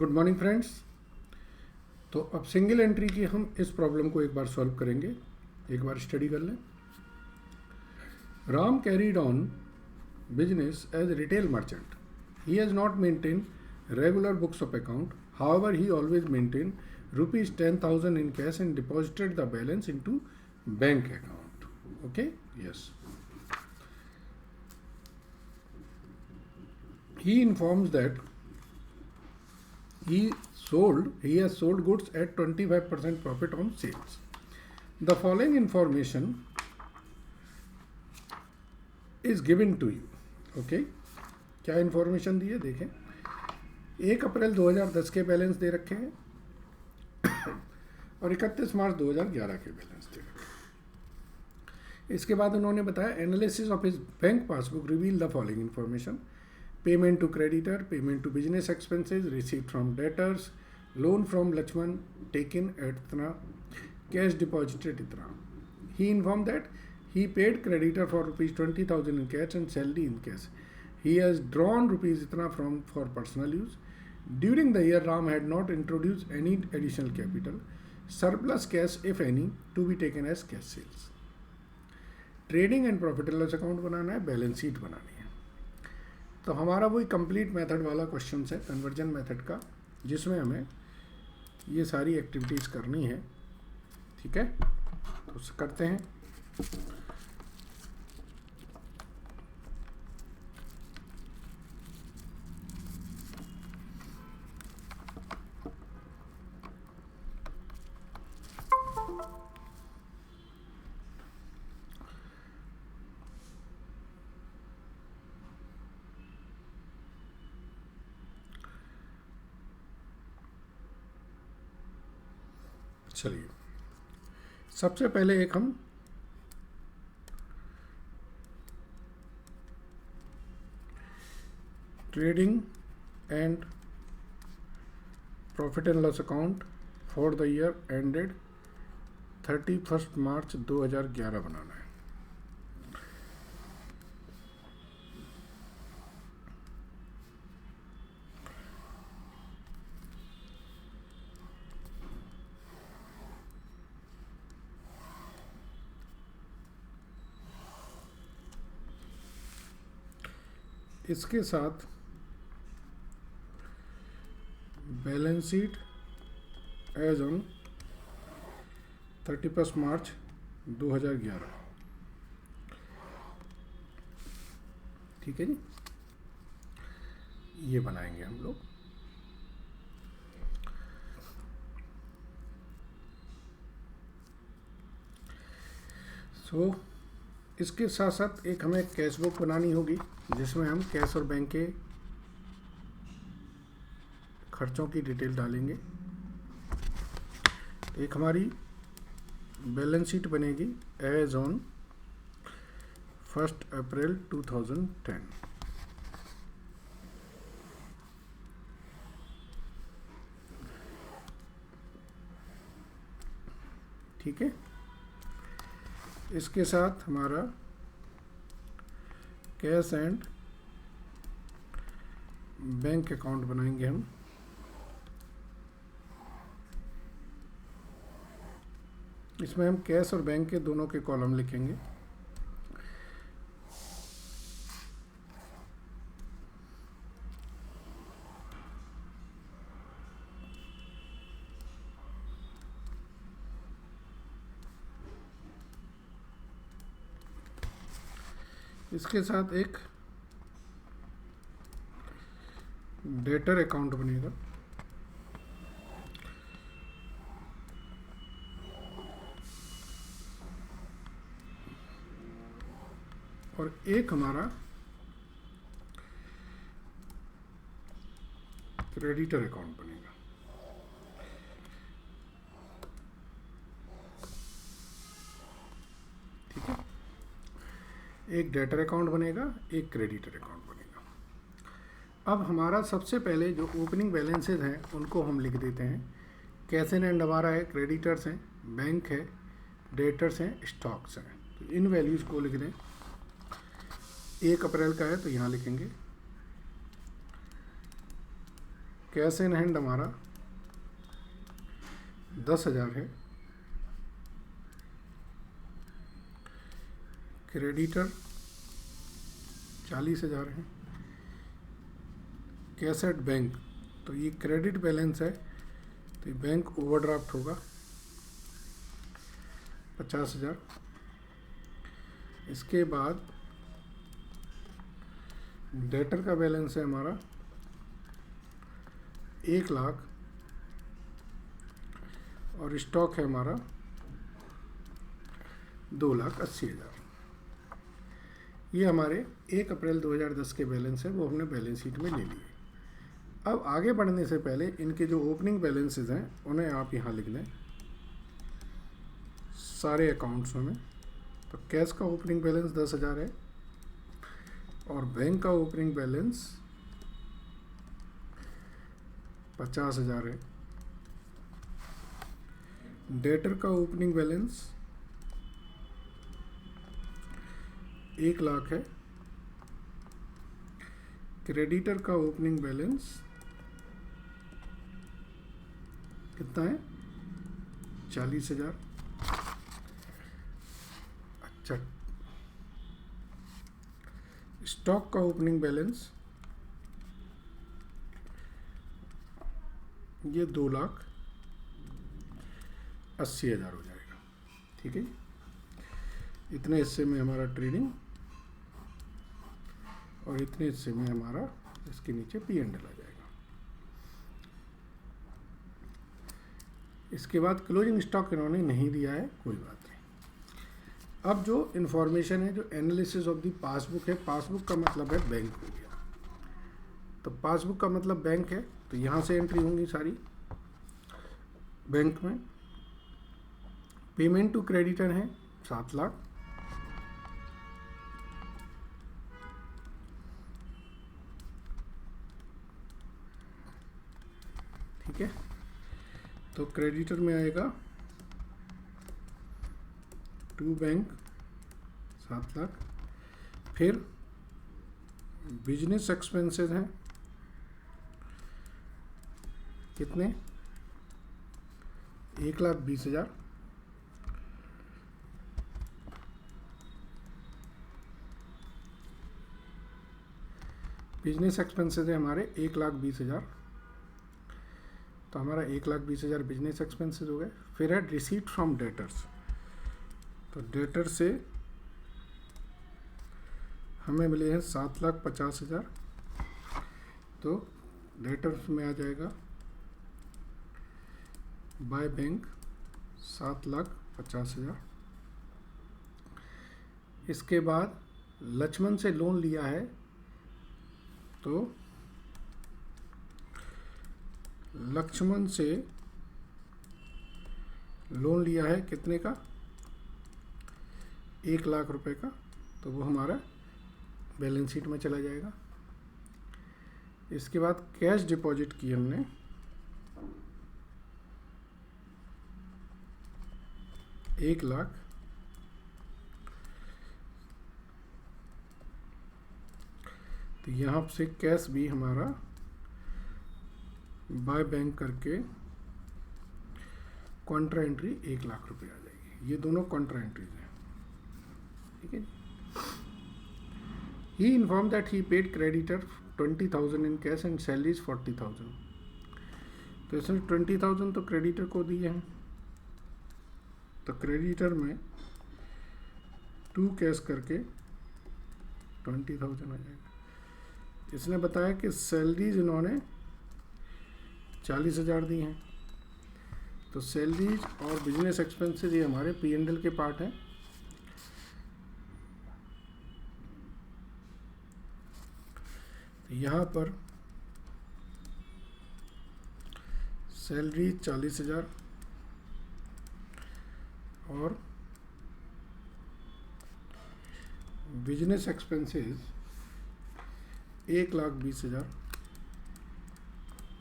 Good morning friends. तो अब single entry की हम इस प्रॉब्लम को एक बार सॉल्व करेंगे, एक बार स्टडी कर लें। Ram carried on business as retail merchant. He has not maintained regular books of account. However, he always maintained rupees 10,000 in cash and deposited the balance into bank account. Okay? Yes. He informs that he has sold goods at 25% profit on sales. The following information is given to you. Okay? क्या information दी है देखें। 1 अप्रैल 2010 के balance दे रखे हैं और 31 मार्च 2011 के balance दे रखे हैं। इसके बाद उन्होंने बताया analysis of his bank passbook reveal the following information: payment to creditor, payment to business expenses, received from debtors, loan from Lakshman taken at इतना, कैश डिपॉजिटेड इतना। He inform that he paid creditor for rupees 20,000 in cash and salary in cash. He has drawn rupees itna for personal use. During the year, Ram had not introduced any additional capital. Surplus cash, if any, to be taken as cash sales. Trading and profit and loss account बनाना है, balance sheet बनानी है। तो हमारा वही complete method वाला question है, conversion method का, जिसमें हमें ये सारी एक्टिविटीज़ करनी है। ठीक है, तो करते हैं। चलिए, सबसे पहले एक हम trading and profit and loss account for the year ended 31 मार्च 2011 बनाना है। इसके साथ बैलेंस शीट एज ऑन 31 मार्च 2011। ठीक है जी, ये बनाएंगे हम लोग। सो इसके साथ साथ एक हमें कैश बुक बनानी होगी, जिसमें हम कैश और बैंक के खर्चों की डिटेल डालेंगे। एक हमारी बैलेंस शीट बनेगी एज ऑन 1 अप्रैल 2010। ठीक है, इसके साथ हमारा कैश एंड बैंक अकाउंट बनाएंगे हम। इसमें हम कैश और बैंक के दोनों के कॉलम लिखेंगे। इसके साथ एक डेटर अकाउंट बनेगा, और एक हमारा क्रेडिटर अकाउंट बनेगा। ठीक है, एक डेटर अकाउंट बनेगा, एक क्रेडिटर अकाउंट बनेगा। अब हमारा सबसे पहले जो ओपनिंग बैलेंसेज हैं उनको हम लिख देते हैं। कैश इन हैंड हमारा है, क्रेडिटर्स हैं, बैंक है, डेटर्स हैं, स्टॉक्स हैं। तो इन वैल्यूज़ को लिख दें। 1 अप्रैल का है तो यहाँ लिखेंगे कैश इन हैंड हमारा 10,000 है, क्रेडिटर 40,000 है, कैश एट बैंक, तो ये क्रेडिट बैलेंस है तो ये बैंक ओवरड्राफ्ट होगा 50,000। इसके बाद डेटर का बैलेंस है हमारा 1,00,000 और स्टॉक है हमारा 2,80,000। ये हमारे 1 अप्रैल 2010 के बैलेंस है, वो हमने बैलेंस शीट में ले लिए। अब आगे बढ़ने से पहले इनके जो ओपनिंग बैलेंसेस हैं उन्हें आप यहाँ लिख लें सारे अकाउंट्स में। तो कैश का ओपनिंग बैलेंस 10,000 है और बैंक का ओपनिंग बैलेंस 50,000 है, डेटर का ओपनिंग बैलेंस 1,00,000 है, क्रेडिटर का ओपनिंग बैलेंस कितना है 40,000। अच्छा, स्टॉक का ओपनिंग बैलेंस ये 2,80,000 हो जाएगा। ठीक है, इतने हिस्से में हमारा ट्रेडिंग और इतने हिस्से में हमारा इसके नीचे P&L आ जाएगा। इसके बाद क्लोजिंग स्टॉक इन्होंने नहीं दिया है, कोई बात नहीं। अब जो इन्फॉर्मेशन है, जो एनालिसिस ऑफ द पासबुक है, पासबुक का मतलब है बैंक हो गया, तो पासबुक का मतलब बैंक है, तो यहाँ से एंट्री होंगी सारी बैंक में। पेमेंट टू क्रेडिटर है 7,00,000, ठीक है। तो क्रेडिटर में आएगा टू बैंक 7,00,000, फिर बिजनेस एक्सपेंसेस हैं कितने 1,20,000, बिजनेस एक्सपेंसेस है हमारे 1,20,000, तो हमारा 1,20,000 बिजनेस एक्सपेंसेस हो गए। फिर है रिसीट फ्रॉम डेटर्स, तो डेटर से हमें मिले हैं 7,50,000, तो डेटर्स में आ जाएगा बाय बैंक 7,50,000। इसके बाद लक्ष्मण से लोन लिया है, तो लक्ष्मण से लोन लिया है कितने का 1,00,000 रुपए का, तो वो हमारा बैलेंस शीट में चला जाएगा। इसके बाद कैश डिपॉजिट की हमने 1,00,000, तो यहाँ से कैश भी हमारा बाय बैंक करके कॉन्ट्रा एंट्री 1,00,000 रुपये आ जाएगी। ये दोनों कॉन्ट्रा एंट्रीज हैं, ठीक है। He inform that he paid creditor 20,000 in cash and salaries 40,000, तो इसमें 20,000 तो क्रेडिटर को दिए हैं, तो क्रेडिटर में 2 कैश करके 20,000 आ जाएगा। इसने बताया कि सैलरीज इन्होंने 40,000 दी हैं, तो सैलरीज और बिजनेस एक्सपेंसेस ये हमारे P&L के पार्ट हैं। यहाँ पर सैलरी 40,000 और बिजनेस एक्सपेंसेस 1,20,000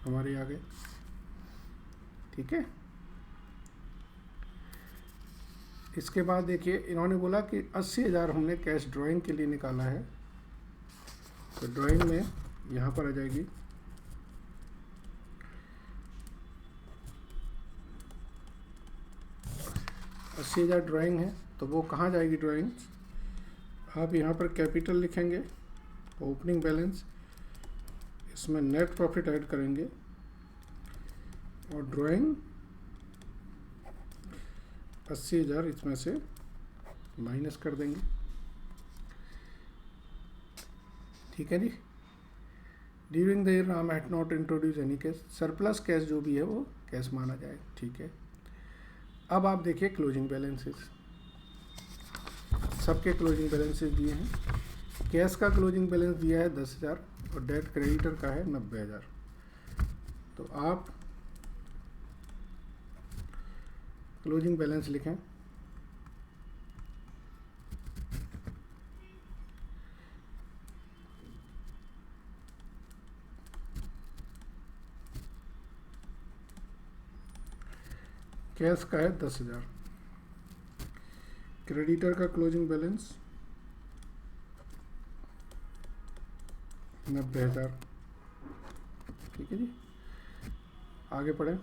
हमारे आ गए, ठीक है। इसके बाद देखिए इन्होंने बोला कि 80,000 हमने कैश ड्राइंग के लिए निकाला है, तो ड्राइंग में यहाँ पर आ जाएगी 80,000 ड्राइंग है, तो वो कहाँ जाएगी ड्राइंग? आप यहाँ पर कैपिटल लिखेंगे, ओपनिंग बैलेंस, इसमें नेट प्रॉफिट ऐड करेंगे और ड्राइंग 80,000 इसमें से माइनस कर देंगे। ठीक है जी। During the year Ram had not introduce any cash, surplus cash जो भी है वो कैश माना जाए। ठीक है। अब आप देखिए क्लोजिंग बैलेंसेस, सबके क्लोजिंग बैलेंसेस दिए हैं। कैश का क्लोजिंग बैलेंस दिया है 10,000 और डेट क्रेडिटर का है 90,000। तो आप क्लोजिंग बैलेंस लिखें। कैश का है 10,000, क्रेडिटर का क्लोजिंग बैलेंस 90,000। ठीक है जी। आगे पढ़ें।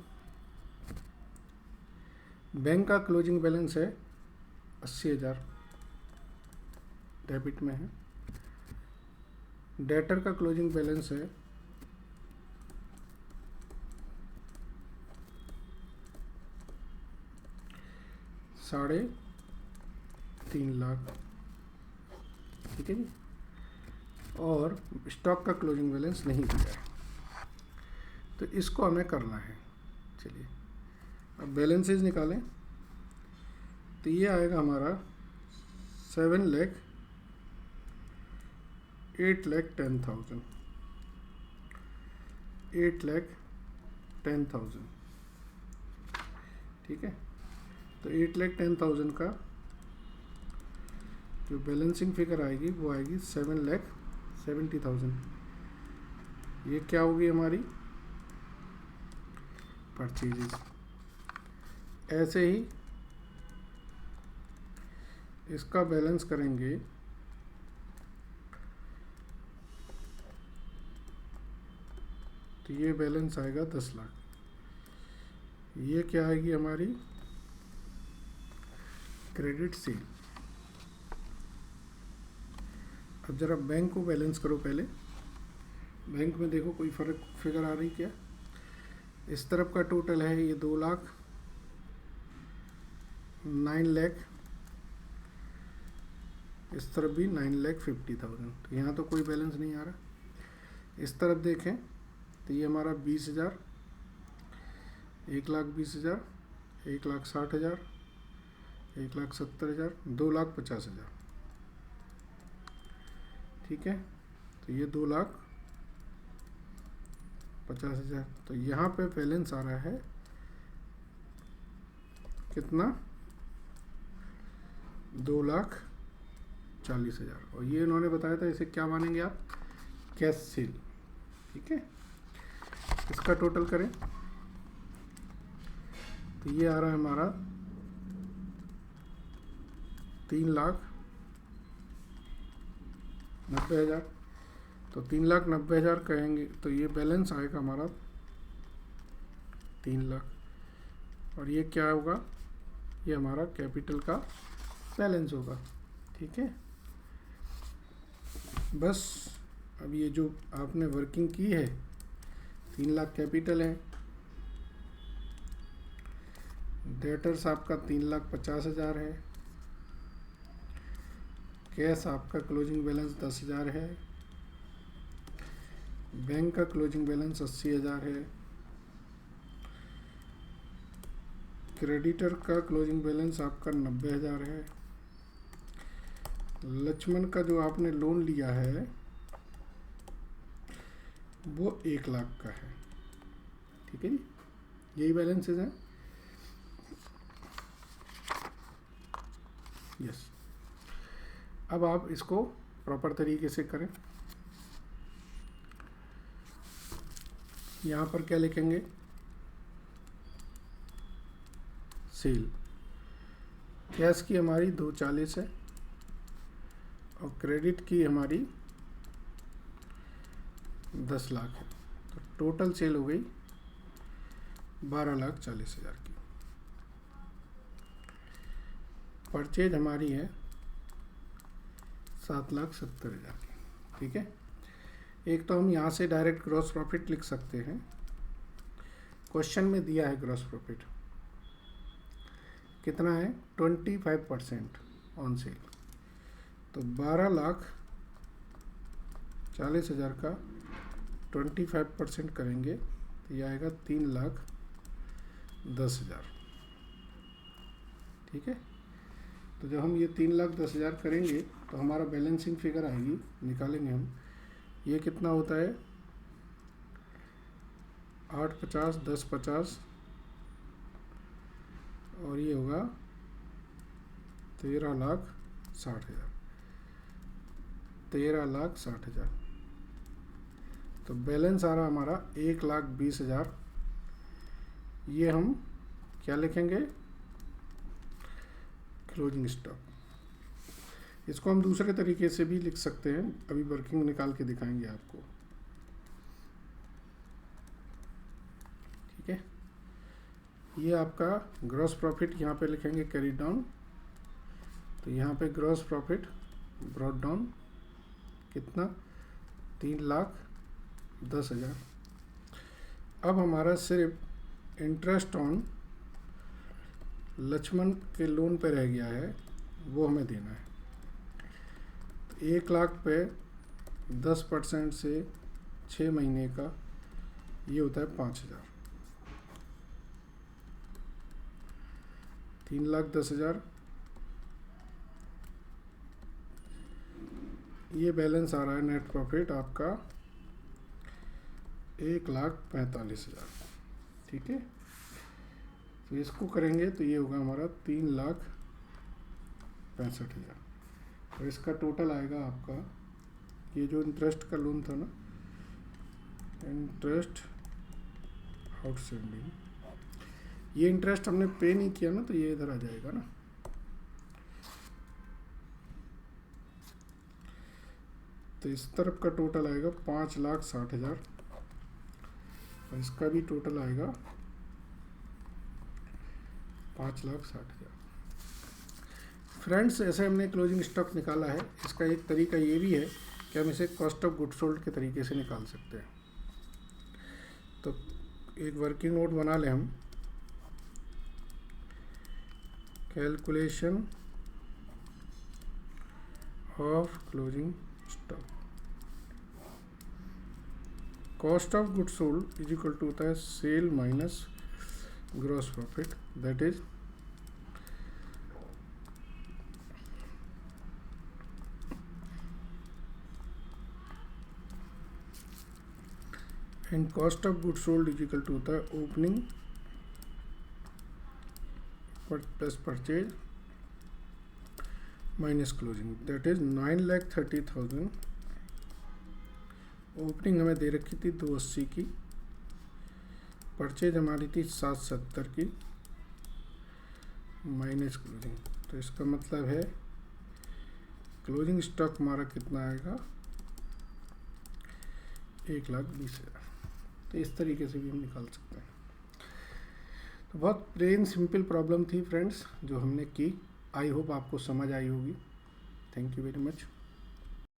बैंक का क्लोजिंग बैलेंस है 80,000, डेबिट में है। डेटर का क्लोजिंग बैलेंस है 3.5 लाख। ठीक है जी। और स्टॉक का क्लोजिंग बैलेंस नहीं दिया है, तो इसको हमें करना है। चलिए अब बैलेंसेस निकालें। तो ये आएगा हमारा 8,10,000। 8,10,000। ठीक है। तो 8,10,000 का जो बैलेंसिंग फिगर आएगी वो आएगी 7,70,000। ये क्या होगी हमारी परचेजेस। ऐसे ही इसका बैलेंस करेंगे तो ये बैलेंस आएगा 10 लाख। ये क्या आएगी हमारी क्रेडिट सेल। अब जरा बैंक को बैलेंस करो पहले। बैंक में देखो कोई फर्क फिगर आ रही क्या? इस तरफ का टोटल है ये 2 लाख, 9 लाख, इस तरफ भी 9,50,000। तो यहाँ तो कोई बैलेंस नहीं आ रहा। इस तरफ देखें तो ये हमारा 20,000, 1,20,000, 1,60,000, 1,70,000, 2,50,000। ठीक है। तो ये 2,50,000। तो यहाँ पे बैलेंस आ रहा है कितना? 2,40,000। और ये इन्होंने बताया था, इसे क्या मानेंगे आप? Cash cell. ठीक है। इसका टोटल करें तो ये आ रहा है हमारा 3,90,000। तो 3,90,000 कहेंगे तो ये बैलेंस आएगा हमारा 3 लाख। और ये क्या होगा? ये हमारा कैपिटल का बैलेंस होगा। ठीक है। बस अब ये जो आपने वर्किंग की है, 3 लाख कैपिटल है, डेटर्स आपका 3,50,000 है, कैश आपका क्लोजिंग बैलेंस 10,000 है, बैंक का क्लोजिंग बैलेंस 80,000 है, क्रेडिटर का क्लोजिंग बैलेंस आपका 90,000 है, लक्ष्मण का जो आपने लोन लिया है वो 1 लाख का है। ठीक है जी। यही बैलेंसेस हैं। यस। अब आप इसको प्रॉपर तरीके से करें। यहाँ पर क्या लिखेंगे? सेल। कैश की हमारी 240 है और क्रेडिट की हमारी 10 लाख है। तो टोटल सेल हो गई 12,40,000 की। परचेज हमारी है 7,70,000 की, ठीक है। एक तो हम यहाँ से डायरेक्ट ग्रॉस प्रॉफिट लिख सकते हैं, क्वेश्चन में दिया है ग्रॉस प्रॉफिट कितना है 25% ऑन सेल, तो 12,40,000 का 25% करेंगे तो ये आएगा 3,10,000, ठीक है। तो जब हम ये 3,10,000 करेंगे तो हमारा बैलेंसिंग फिगर आएगी, निकालेंगे हम, ये कितना होता है 8,50, 10,50 और ये होगा 13,60,000, 13,60,000। तो बैलेंस आ रहा हमारा 1,20,000। ये हम क्या लिखेंगे, क्लोजिंग स्टॉक। इसको हम दूसरे तरीके से भी लिख सकते हैं, अभी वर्किंग निकाल के दिखाएंगे आपको, ठीक है। ये आपका ग्रॉस प्रॉफिट यहाँ पे लिखेंगे कैरी डाउन, तो यहाँ पे ग्रॉस प्रॉफिट ब्रॉट डाउन कितना 3,10,000। अब हमारा सिर्फ इंटरेस्ट ऑन लक्ष्मण के लोन पे रह गया है, वो हमें देना है। तो 1,00,000 पे 10% से 6 महीने का ये होता है 5,000, 3,10,000। ये बैलेंस आ रहा है नेट प्रॉफिट आपका 1,45,000, ठीक है। तो इसको करेंगे तो ये होगा हमारा 3,65,000, और इसका टोटल आएगा आपका, ये जो इंटरेस्ट का लोन था ना, इंटरेस्ट आउटस्टैंडिंग, ये इंटरेस्ट हमने पे नहीं किया ना, तो ये इधर आ जाएगा ना। तो इस तरफ का टोटल आएगा 5,60,000 और इसका भी टोटल आएगा 5,60,000। फ्रेंड्स, ऐसे हमने क्लोजिंग स्टॉक निकाला है। इसका एक तरीका ये भी है कि हम इसे कॉस्ट ऑफ गुड सोल्ड के तरीके से निकाल सकते हैं। तो एक वर्किंग नोट बना लें हम, calculation of closing stock. Cost of good sold is equal to होता है sale minus gross profit, that is and cost of good sold is equal to होता है opening plus purchase minus closing, that is 9,30,000। Opening हमें दे रखी थी 280 की, purchase हमारी थी 770 की, माइनस क्लोजिंग। तो इसका मतलब है क्लोजिंग स्टॉक हमारा कितना आएगा 1,20,000। तो इस तरीके से भी हम निकाल सकते हैं। तो बहुत प्लेन सिंपल प्रॉब्लम थी फ्रेंड्स जो हमने की। आई होप आपको समझ आई होगी। Thank you very much.